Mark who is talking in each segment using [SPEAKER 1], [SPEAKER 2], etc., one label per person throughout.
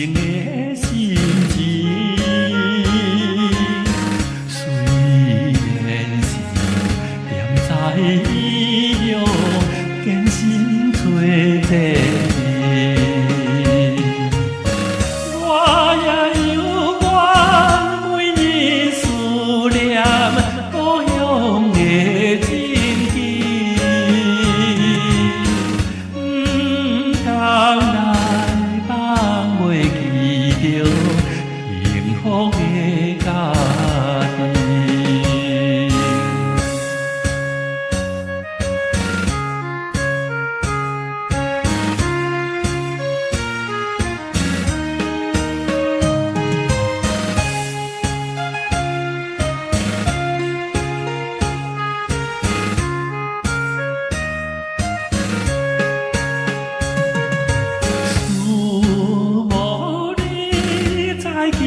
[SPEAKER 1] 生的心情。虽然是念在伊用艰辛做地。 幸福的家庭，今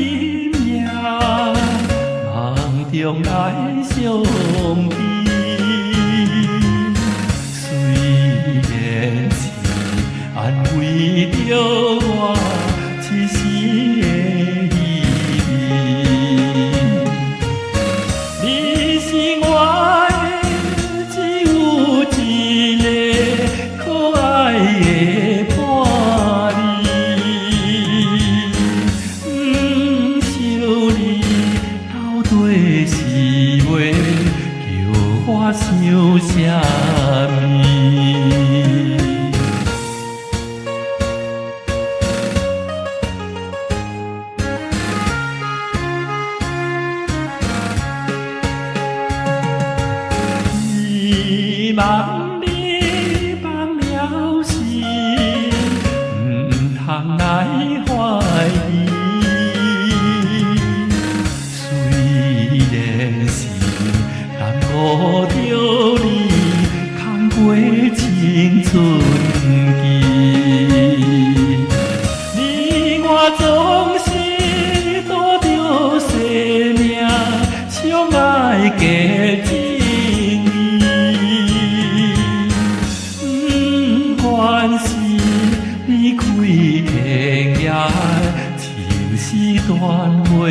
[SPEAKER 1] 夜梦中来相依，虽然是安慰着我一时的意。你是我的，只有一个可爱的伴侣。 对是话，叫我想啥物？希望你放了心，唔通来怀疑。 抱着你，空过青春期。你我总是赌着生命，相爱加情义。不管是离开天涯，情丝断袂。